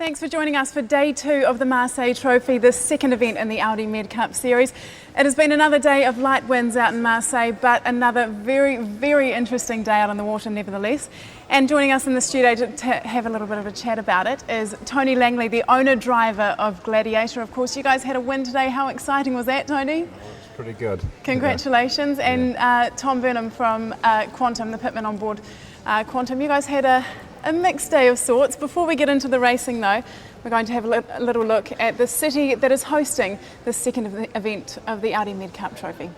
Thanks for joining us for day 2 of the Marseille Trophy, the second event in the Audi MedCup series. It has been another day of light winds out in Marseille, but another very, very interesting day out on the water nevertheless. And joining us in the studio to have a little bit of a chat about it is Tony Langley, the owner-driver of Gladiator. Of course, you guys had a win today. How exciting was that, Tony? It's pretty good. Congratulations. Yeah. And Tom Burnham from Quantum, the pitman on board Quantum. You guys had a mixed day of sorts. Before we get into the racing though, we're going to have a little look at the city that is hosting the second event of the Audi MedCup Trophy.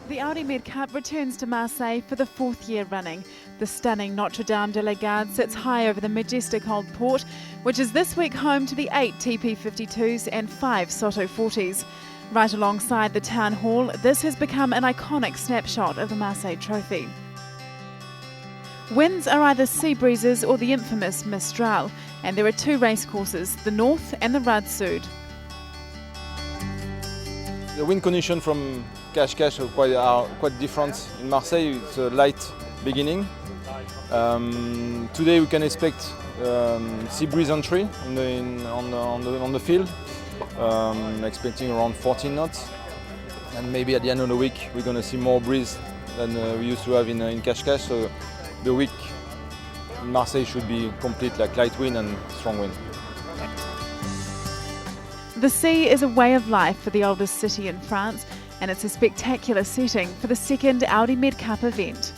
The Audi MedCup returns to Marseille for the 4th year running. The stunning Notre Dame de la Garde sits high over the majestic Old Port, which is this week home to the 8 TP52s and 5 Soto 40s. Right alongside the town hall, this has become an iconic snapshot of the Marseille Trophy. Winds are either sea breezes or the infamous Mistral, and there are 2 race courses, the North and the Rad Sud. The wind conditions from Cache are quite different. In Marseille it's a light beginning. Today we can expect sea breeze entry on the field, expecting around 14 knots, and maybe at the end of the week we're going to see more breeze than we used to have in Cache. So the week in Marseille should be complete, like light wind and strong wind. The sea is a way of life for the oldest city in France, and it's a spectacular setting for the second Audi MedCup event.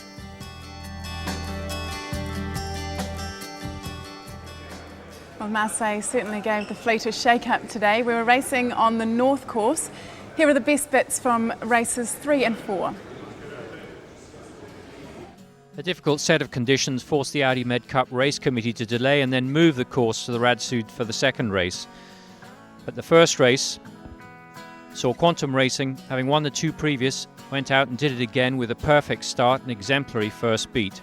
Well, Marseille certainly gave the fleet a shake-up today. We were racing on the North course. Here are the best bits from races 3 and 4. A difficult set of conditions forced the Audi MedCup race committee to delay and then move the course to the Rad Sud for the second race. But the first race saw Quantum Racing, having won the 2 previous, went out and did it again with a perfect start and exemplary first beat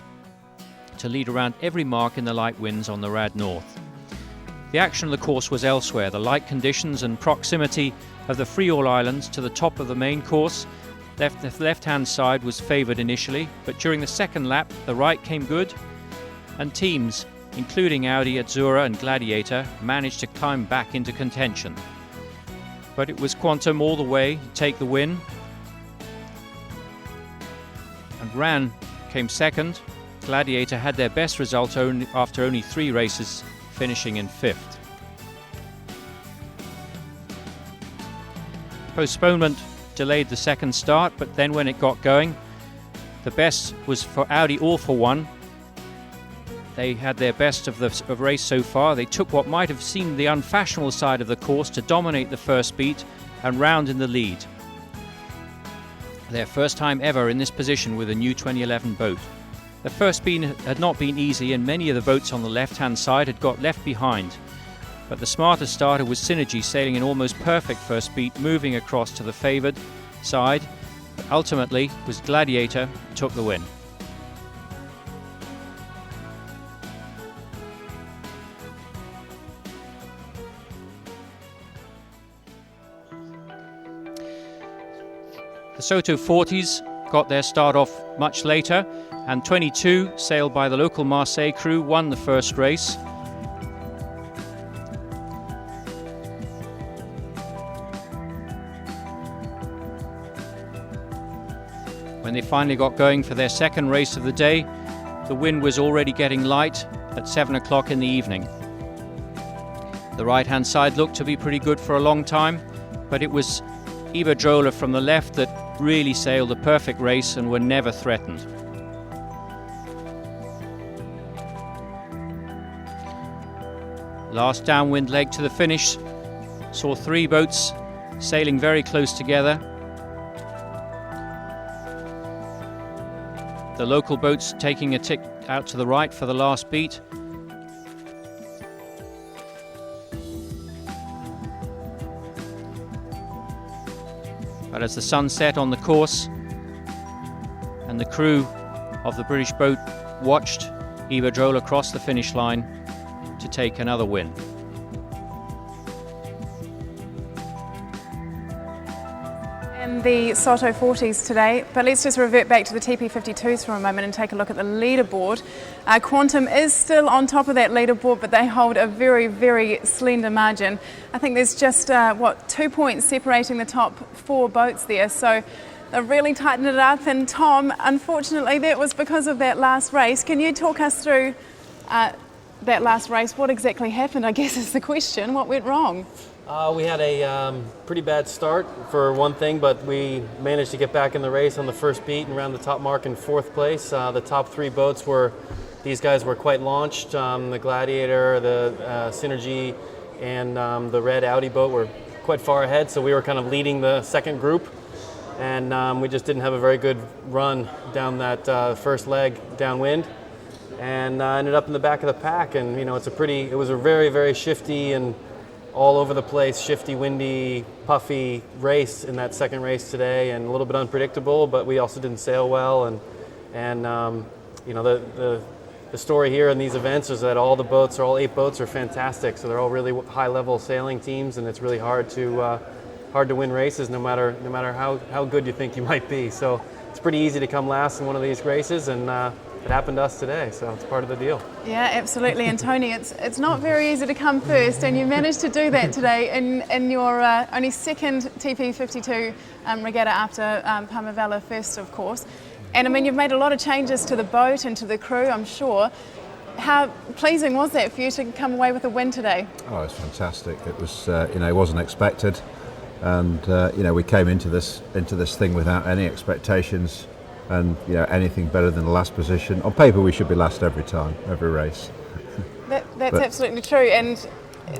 to lead around every mark in the light winds on the Rad North. The action of the course was elsewhere. The light conditions and proximity of the Friaul Islands to the top of the main course. The left-hand side was favoured initially, but during the second lap the right came good, and teams, including Audi, Azzurra and Gladiator, managed to climb back into contention. But it was Quantum all the way to take the win, and Ran came second. Gladiator had their best result after only 3 races, finishing in 5th. Postponement delayed the second start, but then when it got going, the best was for Audi all for one. They had their best of the race so far. They took what might have seemed the unfashionable side of the course to dominate the first beat and round in the lead. Their first time ever in this position with a new 2011 boat. The first beat had not been easy, and many of the boats on the left-hand side had got left behind. But the smarter starter was Synergy, sailing an almost perfect first beat, moving across to the favoured side. But ultimately, was Gladiator who took the win. The Soto 40s got their start off much later, and 22, sailed by the local Marseille crew, won the first race. When they finally got going for their second race of the day, the wind was already getting light at 7 o'clock in the evening. The right-hand side looked to be pretty good for a long time, but it was Iberdrola from the left that really sailed a perfect race and were never threatened. Last downwind leg to the finish saw 3 boats sailing very close together. The local boats taking a tick out to the right for the last beat. But as the sun set on the course and the crew of the British boat watched Iberdrola cross the finish line to take another win. And in the Soto 40s today, but let's just revert back to the TP52s for a moment and take a look at the leaderboard. Quantum is still on top of that leaderboard, but they hold a very, very slender margin. I think there's just, 2 points separating the top 4 boats there, so they've really tightened it up. And Tom, unfortunately, that was because of that last race. Can you talk us through that last race? What exactly happened, I guess, is the question. What went wrong? We had a pretty bad start for one thing, but we managed to get back in the race on the first beat and round the top mark in 4th place. The top 3 boats these guys were quite launched. The Gladiator, the Synergy, and the red Audi boat were quite far ahead, so we were kind of leading the second group. And we just didn't have a very good run down that first leg downwind, and ended up in the back of the pack. And it was a very, very shifty and all over the place, shifty, windy, puffy race in that second race today, and a little bit unpredictable, but we also didn't sail well. And the story here in these events is that all 8 boats are fantastic, so they're all really high-level sailing teams, and it's really hard to win races no matter how good you think you might be. So it's pretty easy to come last in one of these races, and it happened to us today, so it's part of the deal. Yeah, absolutely. And Tony, it's not very easy to come first, and you managed to do that today in your only second TP52 regatta after Palmavella first, of course. And I mean, you've made a lot of changes to the boat and to the crew, I'm sure. How pleasing was that for you to come away with a win today? Oh, it's fantastic. It was, it wasn't expected, and we came into this thing without any expectations, and anything better than the last position. On paper, we should be last every time, every race. That's absolutely true. And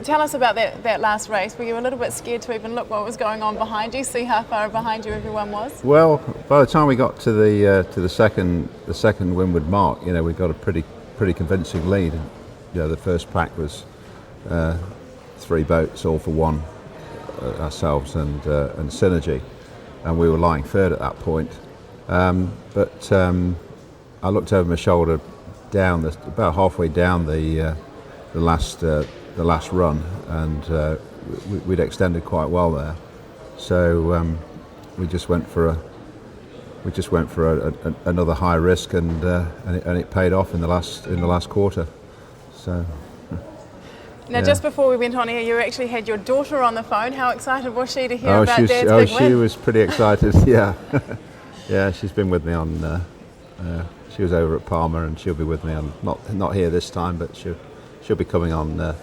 tell us about that last race. Were you a little bit scared to even look what was going on behind you, see how far behind you everyone was? Well, by the time we got to the second windward mark, we got a pretty convincing lead. The first pack was 3 boats, all for one, ourselves and Synergy, and we were lying third at that point. But I looked over my shoulder about halfway down the last run, and we'd extended quite well there. So we just went for another high risk, and it paid off in the last quarter. So. Now, just before we went on here, you actually had your daughter on the phone. How excited was she to hear about Dad's big win? She was pretty excited. Yeah. Yeah, she's been with me on. She was over at Palma, and she'll be with me on not here this time, but she'll be coming on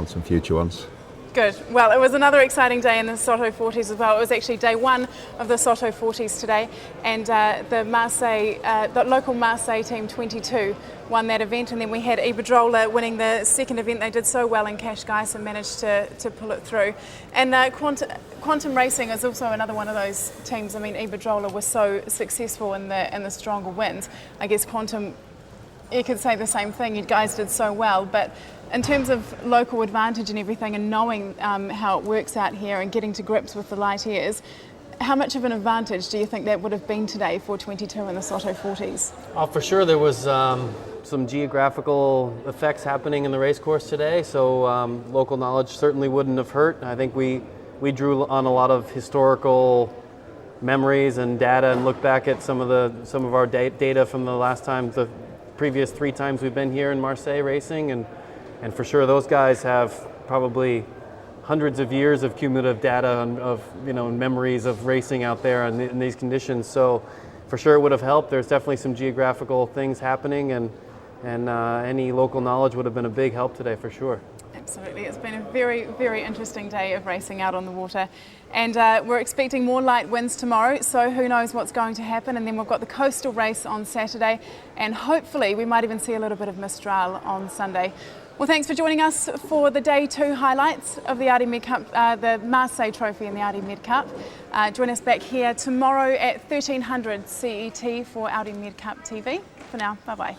some future ones. Good. Well, it was another exciting day in the Soto 40s as well. It was actually day 1 of the Soto 40s today, and the local Marseille team 22 won that event, and then we had Iberdrola winning the second event. They did so well in Cascais and managed to pull it through. And Quantum Racing is also another one of those teams. I mean, Iberdrola was so successful in the stronger winds. I guess Quantum, you could say the same thing. You guys did so well, but in terms of local advantage and everything, and knowing how it works out here and getting to grips with the light airs, how much of an advantage do you think that would have been today for 22 in the Soto 40s? Oh, for sure there was some geographical effects happening in the race course today, so local knowledge certainly wouldn't have hurt. I think we drew on a lot of historical memories and data, and looked back at some of our data from the previous 3 times we've been here in Marseille racing, and for sure those guys have probably hundreds of years of cumulative data of memories of racing out there in these conditions. So for sure it would have helped. There's definitely some geographical things happening, and any local knowledge would have been a big help today for sure. Absolutely. It's been a very, very interesting day of racing out on the water, and we're expecting more light winds tomorrow, so who knows what's going to happen. And then we've got the coastal race on Saturday, and hopefully we might even see a little bit of Mistral on Sunday. Well, thanks for joining us for the day 2 highlights of the Audi MedCup, the Marseille Trophy and the Audi MedCup. Join us back here tomorrow at 1300 CET for Audi MedCup TV. For now, bye-bye.